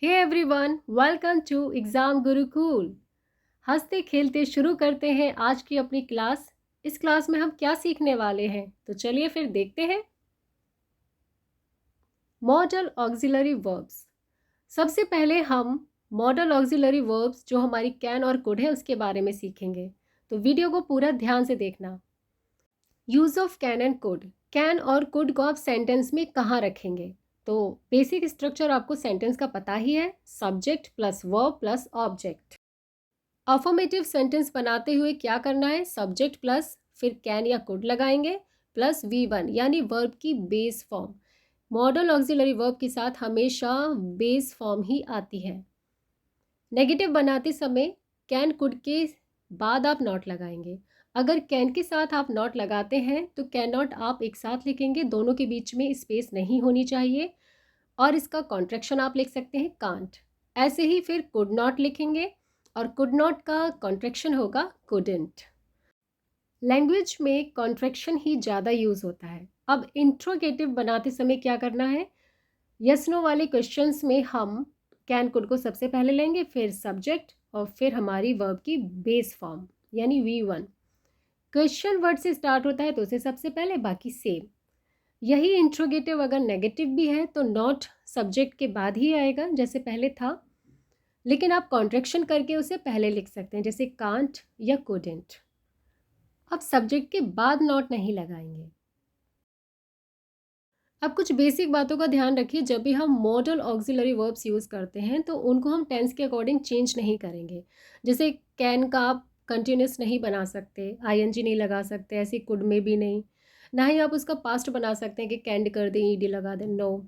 Hey everyone, welcome to exam Gurukul. हंसते खेलते शुरू करते हैं आज की अपनी क्लास। इस क्लास में हम क्या सीखने वाले हैं, तो चलिए फिर देखते हैं। Model auxiliary verbs. सबसे पहले हम मॉडल ऑक्सिलरी वर्ब्स जो हमारी कैन और कुड है उसके बारे में सीखेंगे, तो वीडियो को पूरा ध्यान से देखना। Use of can and could. Can और कुड को आप सेंटेंस में कहाँ रखेंगे? तो बेसिक स्ट्रक्चर आपको सेंटेंस का पता ही है, subject plus verb plus object. Affirmative sentence बनाते हुए क्या करना है? सब्जेक्ट प्लस फिर कैन या कुड लगाएंगे प्लस V1 यानी वर्ब की base form. Model auxiliary verb के साथ हमेशा बेस फॉर्म ही आती है। नेगेटिव बनाते समय कैन कुड के बाद आप नॉट लगाएंगे। अगर कैन के साथ आप नॉट लगाते हैं तो कैन नॉट आप एक साथ लिखेंगे, दोनों के बीच में स्पेस नहीं होनी चाहिए और इसका कॉन्ट्रैक्शन आप लिख सकते हैं कांट। ऐसे ही फिर कुड नॉट लिखेंगे और कुड नॉट का कॉन्ट्रैक्शन होगा कुडंट। लैंग्वेज में कॉन्ट्रैक्शन ही ज़्यादा यूज़ होता है। अब इंट्रोगेटिव बनाते समय क्या करना है? यस नो वाले क्वेश्चंस में हम कैन कुड को सबसे पहले लेंगे, फिर सब्जेक्ट और फिर हमारी वर्ब की बेस फॉर्म यानी V1। क्वेश्चन वर्ड से स्टार्ट होता है तो उसे सबसे पहले, बाकी सेम। यही इंट्रोगेटिव अगर नेगेटिव भी है तो नॉट सब्जेक्ट के बाद ही आएगा जैसे पहले था, लेकिन आप कॉन्ट्रैक्शन करके उसे पहले लिख सकते हैं जैसे कांट या कुडंट। अब सब्जेक्ट के बाद नॉट नहीं लगाएंगे। अब कुछ बेसिक बातों का ध्यान रखिए, जब भी हम मॉडल ऑक्सिलरी वर्ब्स यूज़ करते हैं तो उनको हम टेंस के अकॉर्डिंग चेंज नहीं करेंगे। जैसे कैन का आप कंटिन्यूस नहीं बना सकते, ING नहीं लगा सकते, ऐसे कुड में भी नहीं। ना ही आप उसका पास्ट बना सकते हैं कि कैंड कर दें, ED लगा दें, नो।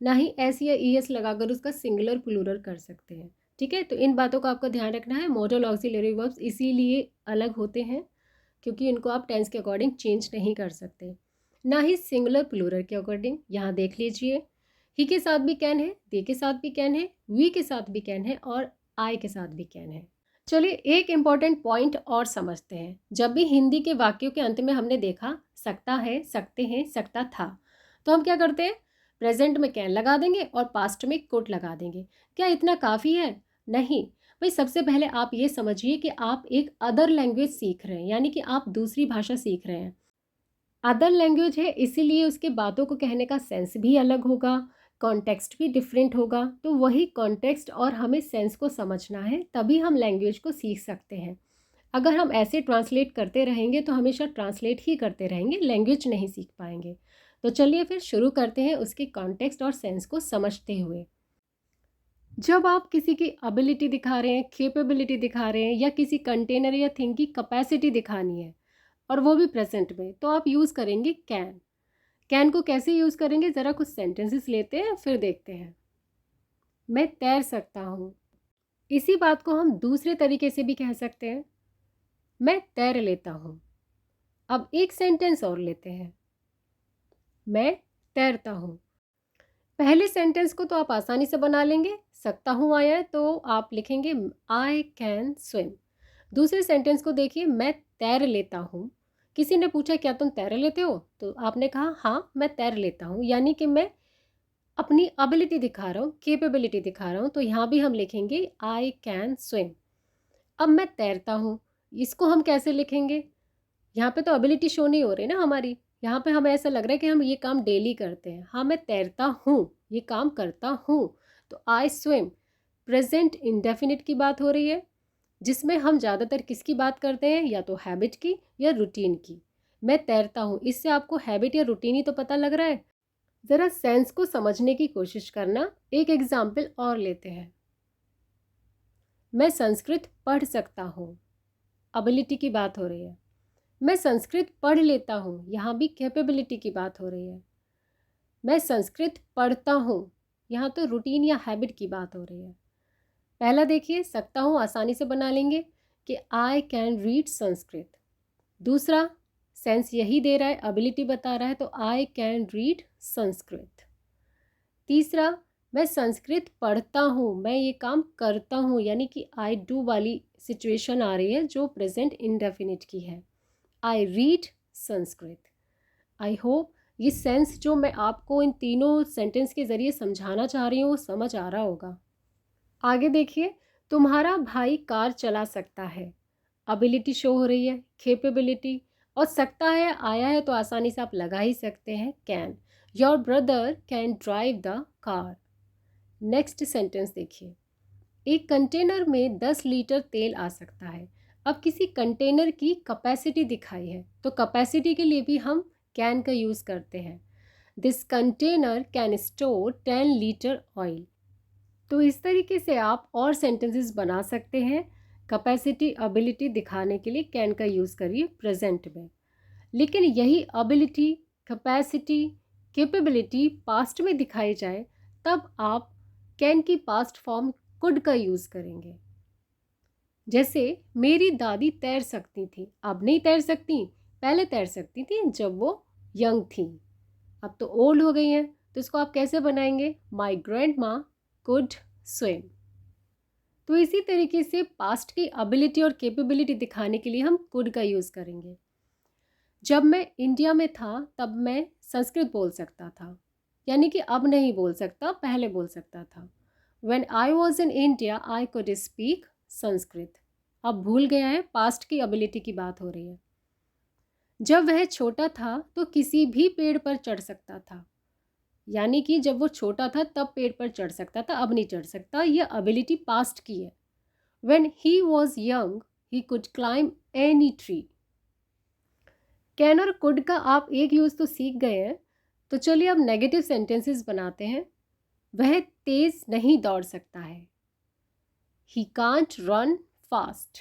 ना ही एस या ES लगाकर उसका सिंगुलर प्लूरल कर सकते हैं। ठीक है, तो इन बातों का आपको ध्यान रखना है। मॉडल ऑक्सिलरी वर्ब्स इसीलिए अलग होते हैं क्योंकि इनको आप टेंस के अकॉर्डिंग चेंज नहीं कर सकते, ना ही सिंगुलर प्लूरल के अकॉर्डिंग। यहाँ देख लीजिए, ही के साथ भी कैन है, दे के साथ भी कैन है, वी के साथ भी कैन है और आई के साथ भी कैन है। चलिए एक इम्पॉर्टेंट पॉइंट और समझते हैं। जब भी हिंदी के वाक्यों के अंत में हमने देखा सकता है, सकते हैं, सकता था, तो हम क्या करते हैं? प्रेजेंट में कैन लगा देंगे और पास्ट में कुड लगा देंगे। क्या इतना काफ़ी है? नहीं भाई। सबसे पहले आप ये समझिए कि आप एक अदर लैंग्वेज सीख रहे हैं, यानी कि आप दूसरी भाषा सीख रहे हैं। अदर लैंग्वेज है इसीलिए उसके बातों को कहने का सेंस भी अलग होगा, कॉन्टेक्स्ट भी डिफरेंट होगा। तो वही कॉन्टेक्स्ट और हमें सेंस को समझना है, तभी हम लैंग्वेज को सीख सकते हैं। अगर हम ऐसे ट्रांसलेट करते रहेंगे तो हमेशा ट्रांसलेट ही करते रहेंगे, लैंग्वेज नहीं सीख पाएंगे। तो चलिए फिर शुरू करते हैं उसके कॉन्टेक्स्ट और सेंस को समझते हुए। जब आप किसी की एबिलिटी दिखा रहे हैं, कैपेबिलिटी दिखा रहे हैं, या किसी कंटेनर या थिंग की कैपेसिटी दिखानी है और वो भी प्रेजेंट में, तो आप यूज़ करेंगे कैन। कैन को कैसे यूज़ करेंगे? ज़रा कुछ सेंटेंसेस लेते हैं फिर देखते हैं। मैं तैर सकता हूँ। इसी बात को हम दूसरे तरीके से भी कह सकते हैं, मैं तैर लेता हूँ। अब एक सेंटेंस और लेते हैं, मैं तैरता हूँ। पहले सेंटेंस को तो आप आसानी से बना लेंगे, सकता हूँ आया है तो आप लिखेंगे आई कैन स्विम। दूसरे सेंटेंस को देखिए, मैं तैर लेता हूँ। किसी ने पूछा क्या तुम तैर लेते हो, तो आपने कहा हाँ मैं तैर लेता हूँ, यानी कि मैं अपनी एबिलिटी दिखा रहा हूँ, कैपेबिलिटी दिखा रहा हूँ। तो यहाँ भी हम लिखेंगे आई कैन स्विम। अब मैं तैरता हूँ, इसको हम कैसे लिखेंगे? यहाँ पे तो एबिलिटी शो नहीं हो रही ना हमारी, यहाँ पे हमें ऐसा लग रहा है कि हम ये काम डेली करते हैं। हाँ मैं तैरता हूँ, ये काम करता हूँ। तो आई स्विम प्रेजेंट इंडेफिनिट की बात हो रही है, जिसमें हम ज़्यादातर किसकी बात करते हैं? या तो हैबिट की या रूटीन की। मैं तैरता हूँ, इससे आपको हैबिट या रूटीन ही तो पता लग रहा है। ज़रा सेंस को समझने की कोशिश करना। एक एग्जाम्पल और लेते हैं, मैं संस्कृत पढ़ सकता हूँ। एबिलिटी की बात हो रही है। मैं संस्कृत पढ़ लेता हूँ, यहाँ भी कैपेबिलिटी की बात हो रही है। मैं संस्कृत पढ़ता हूँ, यहाँ तो रूटीन या हैबिट की बात हो रही है। पहला देखिए, सकता हूँ आसानी से बना लेंगे कि आई कैन रीड संस्कृत। दूसरा सेंस यही दे रहा है, एबिलिटी बता रहा है, तो आई कैन रीड संस्कृत। तीसरा, मैं संस्कृत पढ़ता हूँ, मैं ये काम करता हूँ, यानी कि आई डू वाली सिचुएशन आ रही है जो प्रेजेंट इंडेफिनिट की है। I read Sanskrit. I hope ये सेंस जो मैं आपको इन तीनों सेंटेंस के ज़रिए समझाना चाह रही हूँ वो समझ आ रहा होगा। आगे देखिए, तुम्हारा भाई कार चला सकता है, अबिलिटी शो हो रही है, कैपेबिलिटी, और सकता है आया है तो आसानी से आप लगा ही सकते हैं can. Your brother can drive the car. Next sentence देखिए, एक कंटेनर में 10 लीटर तेल आ सकता है। अब किसी कंटेनर की कैपेसिटी दिखाई है तो कैपेसिटी के लिए भी हम कैन का यूज़ करते हैं। This container can store 10 litre oil. तो इस तरीके से आप और सेंटेंसेस बना सकते हैं। कैपेसिटी एबिलिटी दिखाने के लिए कैन का यूज़ करिए प्रेजेंट में। लेकिन यही एबिलिटी, कैपेसिटी, कैपेबिलिटी पास्ट में दिखाई जाए तब आप कैन की पास्ट फॉर्म कुड का यूज़ करेंगे। जैसे मेरी दादी तैर सकती थी, अब नहीं तैर सकती, पहले तैर सकती थी जब वो यंग थी, अब तो ओल्ड हो गई हैं। तो इसको आप कैसे बनाएंगे? माई ग्रैंड माँ कुड स्विम। तो इसी तरीके से पास्ट की एबिलिटी और कैपेबिलिटी दिखाने के लिए हम कुड का यूज़ करेंगे। जब मैं इंडिया में था तब मैं संस्कृत बोल सकता था, यानी कि अब नहीं बोल सकता, पहले बोल सकता था। When I was in India, I could speak Sanskrit. अब भूल गया है, पास्ट की एबिलिटी की बात हो रही है। जब वह छोटा था तो किसी भी पेड़ पर चढ़ सकता था, यानी कि जब वो छोटा था तब पेड़ पर चढ़ सकता था, अब नहीं चढ़ सकता। यह एबिलिटी पास्ट की है। When he was young, he could climb any tree। Can और कुड का आप एक यूज़ तो सीख गए हैं, तो चलिए अब नेगेटिव सेंटेंसेस बनाते हैं। वह तेज नहीं दौड़ सकता है, ही कांट रन फास्ट।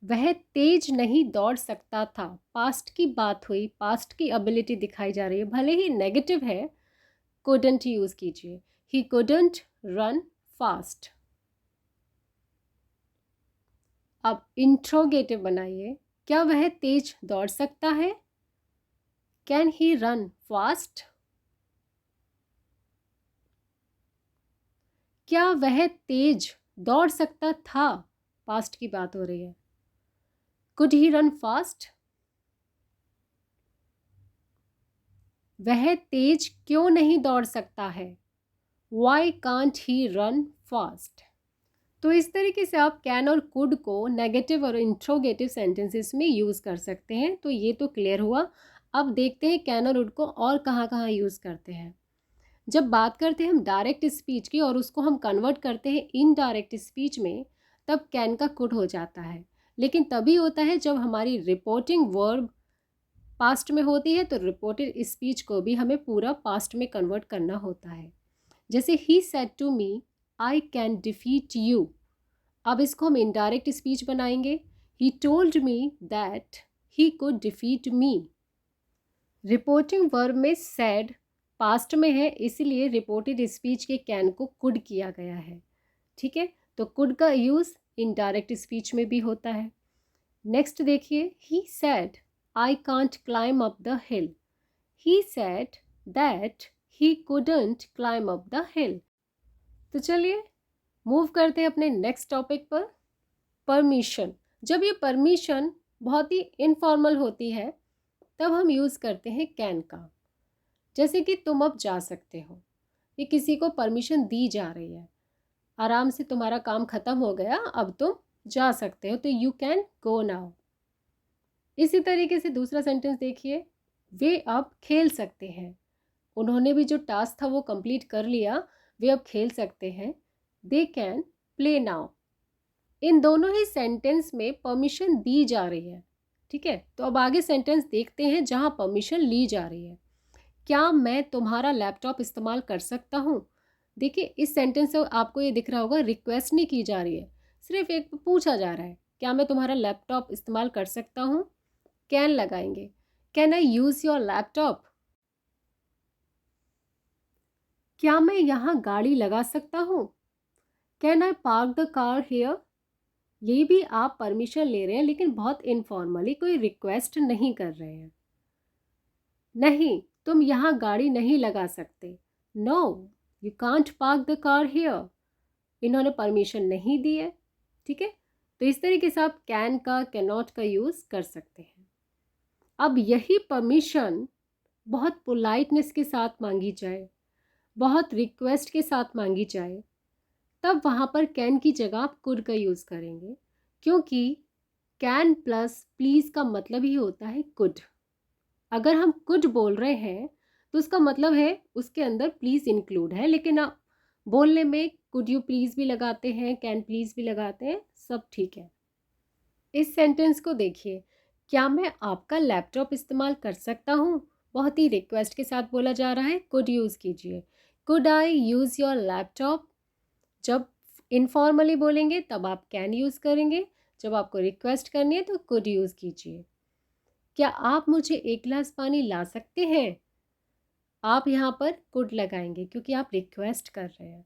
वह तेज नहीं दौड़ सकता था, पास्ट की बात हुई, पास्ट की एबिलिटी दिखाई जा रही है, भले ही नेगेटिव है, कुडंट यूज कीजिए। He couldn't run fast. अब इंट्रोगेटिव बनाइए, क्या वह तेज दौड़ सकता है? Can he run fast? क्या वह तेज दौड़ सकता था? पास्ट की बात हो रही है। Could he run fast? वह तेज क्यों नहीं दौड़ सकता है? Why can't he run fast? तो इस तरीके से आप कैन और कुड को नेगेटिव और इंट्रोगेटिव सेंटेंसेस में यूज़ कर सकते हैं। तो ये तो क्लियर हुआ। अब देखते हैं कैन और वुड को और कहाँ कहाँ यूज़ करते हैं। जब बात करते हैं हम डायरेक्ट स्पीच की और उसको हम कन्वर्ट करते हैं इनडायरेक्ट स्पीच में, तब कैन का कुड हो जाता है। लेकिन तभी होता है जब हमारी रिपोर्टिंग वर्ब पास्ट में होती है, तो रिपोर्टेड स्पीच को भी हमें पूरा पास्ट में कन्वर्ट करना होता है। जैसे he said to me I can defeat you. अब इसको हम इनडायरेक्ट स्पीच बनाएंगे। He told me that he could defeat me. Reporting verb में सेड पास्ट में है, इसलिए रिपोर्टेड स्पीच के कैन को कुड किया गया है। ठीक है, तो कुड का यूज़ इनडायरेक्ट स्पीच में भी होता है। नेक्स्ट देखिए, he said I can't climb up the hill. He said that he couldn't climb up the हिल। तो चलिए मूव करते हैं अपने नेक्स्ट टॉपिक पर, परमिशन। जब ये परमिशन बहुत ही इनफॉर्मल होती है तब हम यूज़ करते हैं कैन का। जैसे कि तुम अब जा सकते हो, ये किसी को परमिशन दी जा रही है, आराम से तुम्हारा काम ख़त्म हो गया, अब तुम जा सकते हो, तो यू कैन गो नाउ। इसी तरीके से दूसरा सेंटेंस देखिए, वे अब खेल सकते हैं। उन्होंने भी जो टास्क था वो कंप्लीट कर लिया, वे अब खेल सकते हैं। They can play now. इन दोनों ही सेंटेंस में परमिशन दी जा रही है। ठीक है, तो अब आगे सेंटेंस देखते हैं जहां परमिशन ली जा रही है। क्या मैं तुम्हारा लैपटॉप इस्तेमाल कर सकता हूँ? देखिए इस सेंटेंस से आपको ये दिख रहा होगा, रिक्वेस्ट नहीं की जा रही है, सिर्फ एक पूछा जा रहा है, क्या मैं तुम्हारा लैपटॉप इस्तेमाल कर सकता हूँ? कैन लगाएंगे, can I use your laptop. क्या मैं यहाँ गाड़ी लगा सकता हूँ? Can I park the car here. ये भी आप परमिशन ले रहे हैं, लेकिन बहुत इनफॉर्मली, कोई रिक्वेस्ट नहीं कर रहे हैं। नहीं, तुम यहाँ गाड़ी नहीं लगा सकते। No, you can't park the car here. इन्होंने परमिशन नहीं दी है। ठीक है, तो इस तरीके से आप कैन का, कैन नॉट का यूज़ कर सकते हैं। अब यही परमिशन बहुत पोलाइटनेस के साथ मांगी जाए, बहुत रिक्वेस्ट के साथ मांगी जाए, तब वहाँ पर कैन की जगह आप कुड का यूज़ करेंगे, क्योंकि कैन प्लस प्लीज़ का मतलब ही होता है कुड। अगर हम कुड बोल रहे हैं तो उसका मतलब है उसके अंदर प्लीज़ इंक्लूड है, लेकिन आप बोलने में कुड यू प्लीज़ भी लगाते हैं, कैन प्लीज़ भी लगाते हैं, सब ठीक है। इस सेंटेंस को देखिए, क्या मैं आपका लैपटॉप इस्तेमाल कर सकता हूँ? बहुत ही रिक्वेस्ट के साथ बोला जा रहा है, कुड यूज़ कीजिए। Could I use your laptop? जब इनफॉर्मली बोलेंगे तब आप कैन यूज़ करेंगे, जब आपको रिक्वेस्ट करनी है तो कुड यूज़ कीजिए। क्या आप मुझे एक गिलास पानी ला सकते हैं? आप यहाँ पर कुड लगाएंगे क्योंकि आप रिक्वेस्ट कर रहे हैं।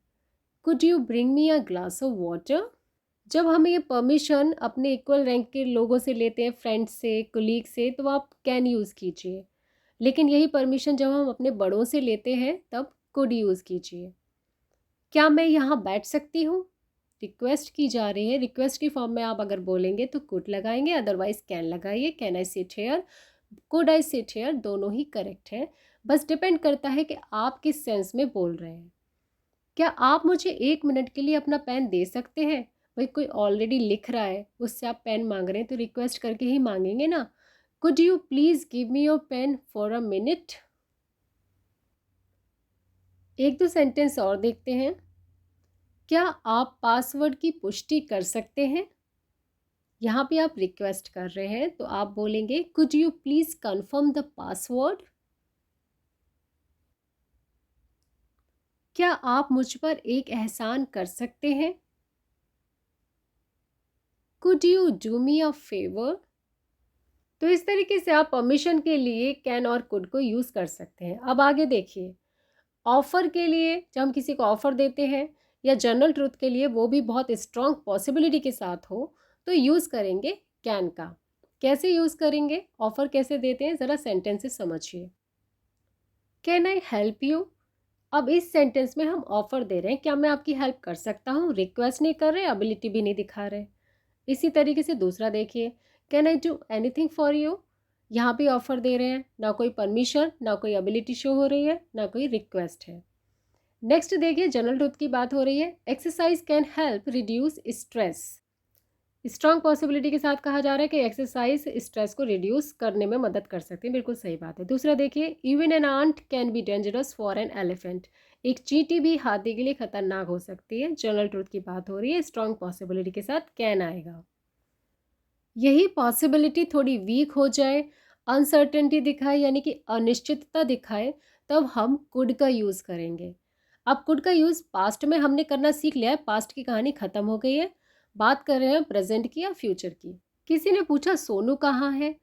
Could you bring me a glass of water? जब हम ये परमिशन अपने इक्वल रैंक के लोगों से लेते हैं, फ्रेंड्स से, कोलीग से, तो आप कैन यूज़ कीजिए। लेकिन यही परमिशन जब हम अपने बड़ों से लेते हैं तब कुड यूज़ कीजिए। क्या मैं यहाँ बैठ सकती हूँ? रिक्वेस्ट की जा रही है, रिक्वेस्ट की फॉर्म में आप अगर बोलेंगे तो कुड लगाएंगे, अदरवाइज कैन लगाइए। Can I sit here, could I sit here, दोनों ही करेक्ट है। बस डिपेंड करता है कि आप किस सेंस में बोल रहे हैं। क्या आप मुझे 1 मिनट के लिए अपना पेन दे सकते हैं? भाई कोई ऑलरेडी लिख रहा है, उससे आप पेन मांग रहे हैं तो रिक्वेस्ट करके ही मांगेंगे ना। Could you please give me your pen for a minute? एक दो सेंटेंस और देखते हैं। क्या आप पासवर्ड की पुष्टि कर सकते हैं? यहाँ पे आप रिक्वेस्ट कर रहे हैं तो आप बोलेंगे could you please confirm the password? क्या आप मुझ पर एक एहसान कर सकते हैं? Could you do me a favour? तो इस तरीके से आप परमिशन के लिए कैन और कुड को यूज़ कर सकते हैं। अब आगे देखिए, ऑफ़र के लिए जब हम किसी को ऑफ़र देते हैं या जनरल ट्रुथ के लिए वो भी बहुत स्ट्रॉन्ग पॉसिबिलिटी के साथ हो तो यूज़ करेंगे कैन का। कैसे यूज़ करेंगे, ऑफ़र कैसे देते हैं, ज़रा सेंटेंस से समझिए। Can I help you? अब इस सेंटेंस में हम ऑफ़र दे रहे हैं, क्या मैं आपकी हेल्प कर सकता हूँ? रिक्वेस्ट नहीं कर रहे, एबिलिटी भी नहीं दिखा रहे। इसी तरीके से दूसरा देखिए, can I do anything for you? यहाँ भी ऑफ़र दे रहे हैं, ना कोई परमिशन, ना कोई एबिलिटी शो हो रही है, ना कोई रिक्वेस्ट है। नेक्स्ट देखिए, जनरल ट्रुथ की बात हो रही है। Exercise can help reduce stress. Strong possibility के साथ कहा जा रहा है कि एक्सरसाइज स्ट्रेस को रिड्यूस करने में मदद कर सकती है। बिल्कुल सही बात है। दूसरा देखिए, even an ant can be dangerous for an elephant. एक चींटी भी हाथी के लिए खतरनाक हो सकती है। जनरल ट्रुथ की बात हो रही है, स्ट्रॉन्ग पॉसिबिलिटी के साथ कैन आएगा। यही पॉसिबिलिटी थोड़ी वीक हो जाए, अनसर्टेनिटी दिखाए यानी कि अनिश्चितता दिखाए, तब हम कुड का यूज़ करेंगे। अब कुड का यूज़ पास्ट में हमने करना सीख लिया है, पास्ट की कहानी ख़त्म हो गई है। बात कर रहे हैं प्रेजेंट की या फ्यूचर की। किसी ने पूछा सोनू कहाँ है?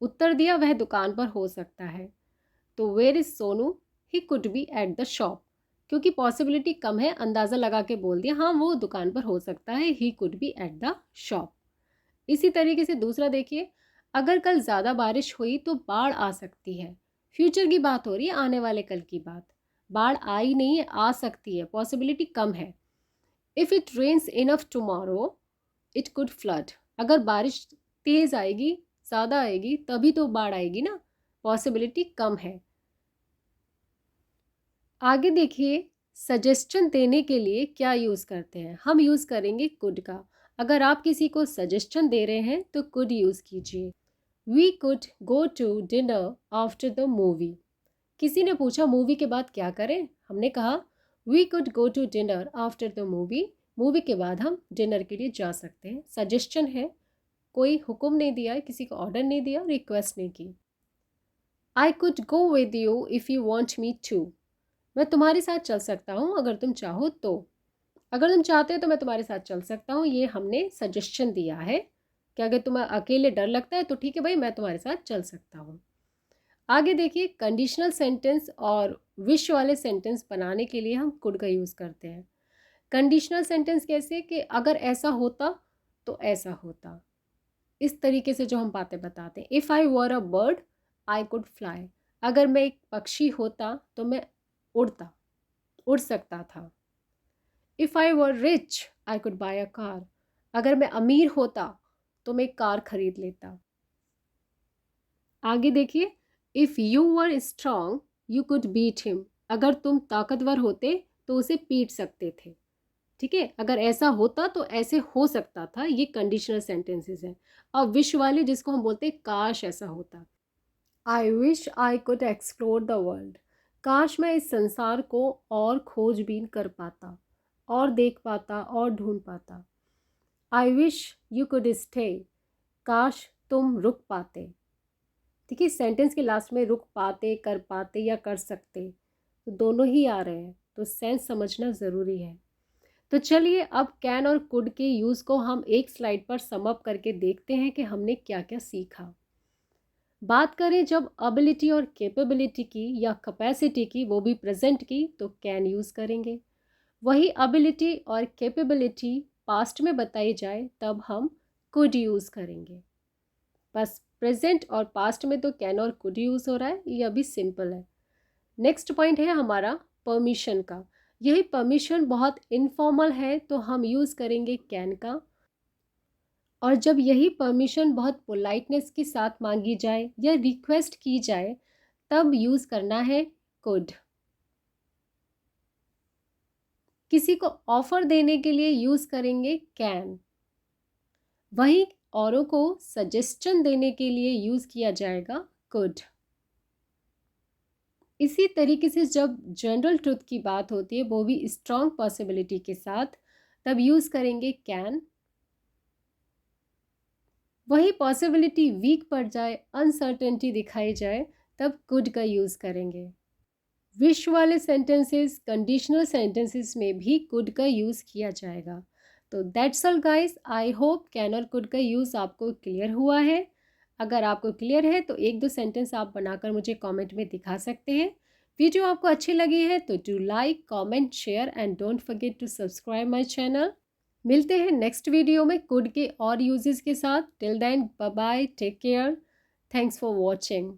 उत्तर दिया वह दुकान पर हो सकता है। तो where is Sonu? He could be at the shop. क्योंकि पॉसिबिलिटी कम है, अंदाज़ा लगा के बोल दिया, हाँ वो दुकान पर हो सकता है, ही could be at the shop. इसी तरीके से दूसरा देखिए, अगर कल ज़्यादा बारिश हुई तो बाढ़ आ सकती है। फ्यूचर की बात हो रही है, आने वाले कल की बात। बाढ़ आई नहीं है, आ सकती है, पॉसिबिलिटी कम है। If it rains enough tomorrow it could flood. अगर बारिश तेज़ आएगी, ज़्यादा आएगी, तभी तो बाढ़ आएगी ना, पॉसिबिलिटी कम है। आगे देखिए, सजेशन देने के लिए क्या यूज़ करते हैं, हम यूज़ करेंगे कुड का। अगर आप किसी को सजेशन दे रहे हैं तो कुड यूज़ कीजिए। We could go to dinner after the movie. किसी ने पूछा मूवी के बाद क्या करें, हमने कहा we could go to dinner after the movie. Movie के बाद हम डिनर के लिए जा सकते हैं। सजेशन है, कोई हुक्म नहीं दिया है, किसी को ऑर्डर नहीं दिया, रिक्वेस्ट नहीं की। I could go with you if you want me to. मैं तुम्हारे साथ चल सकता हूँ अगर तुम चाहो तो। अगर तुम चाहते हो तो मैं तुम्हारे साथ चल सकता हूँ, ये हमने सजेशन दिया है कि अगर तुम्हें अकेले डर लगता है तो ठीक है भाई, मैं तुम्हारे साथ चल सकता हूँ। आगे देखिए, कंडीशनल सेंटेंस और विश वाले सेंटेंस बनाने के लिए हम कुड का यूज़ करते हैं। कंडीशनल सेंटेंस कैसे, कि अगर ऐसा होता तो ऐसा होता, इस तरीके से जो हम बातें बताते हैं। If I were a bird I could fly. अगर मैं एक पक्षी होता तो मैं उड़ता, उड़ सकता था। If I were rich I could bye a car. अगर मैं अमीर होता तो मैं एक कार खरीद लेता। आगे देखिए, if you were strong you could beat him. अगर तुम ताकतवर होते तो उसे पीट सकते थे। ठीक है, अगर ऐसा होता तो ऐसे हो सकता था, ये कंडीशनल सेंटेंसेस हैं। अब विश वाले जिसको हम बोलते हैं काश ऐसा होता। I wish I could explore the world. काश मैं इस संसार को और खोजबीन कर पाता, और देख पाता, और ढूंढ पाता। I wish you could stay. काश तुम रुक पाते। ठीक है, सेंटेंस के लास्ट में रुक पाते, कर पाते या कर सकते, तो दोनों ही आ रहे हैं, तो सेंस समझना ज़रूरी है। तो चलिए अब कैन और कुड के यूज़ को हम एक स्लाइड पर सम अप करके देखते हैं कि हमने क्या क्या सीखा। बात करें जब एबिलिटी और कैपेबिलिटी की या कैपेसिटी की, वो भी प्रेजेंट की, तो कैन यूज़ करेंगे। वही एबिलिटी और कैपेबिलिटी पास्ट में बताई जाए तब हम कुड यूज़ करेंगे। बस प्रेजेंट और पास्ट में तो कैन और कुड यूज़ हो रहा है, ये अभी सिंपल है। नेक्स्ट पॉइंट है हमारा परमिशन का। यही परमिशन बहुत इनफॉर्मल है तो हम यूज़ करेंगे कैन का, और जब यही परमिशन बहुत पोलाइटनेस के साथ मांगी जाए या रिक्वेस्ट की जाए तब यूज़ करना है कुड। किसी को ऑफर देने के लिए यूज़ करेंगे कैन। वहीं औरों को सजेशन देने के लिए यूज़ किया जाएगा कुड। इसी तरीके से जब जनरल ट्रुथ की बात होती है, वो भी स्ट्रॉन्ग पॉसिबिलिटी के साथ, तब यूज़ करेंगे कैन। वही पॉसिबिलिटी वीक पड़ जाए, अनसर्टेनिटी दिखाई जाए, तब कुड का यूज़ करेंगे। विश वाले सेंटेंसेस, कंडीशनल सेंटेंसेस में भी कुड का यूज़ किया जाएगा। तो that's all guys, I hope can और कुड का यूज़ आपको क्लियर हुआ है। अगर आपको क्लियर है तो एक दो सेंटेंस आप बनाकर मुझे कमेंट में दिखा सकते हैं। वीडियो आपको अच्छी लगी है तो do like, comment, share and don't forget to subscribe my channel. मिलते हैं नेक्स्ट वीडियो में कुड के और यूजेस के साथ। Till then bye bye, take care, thanks for watching.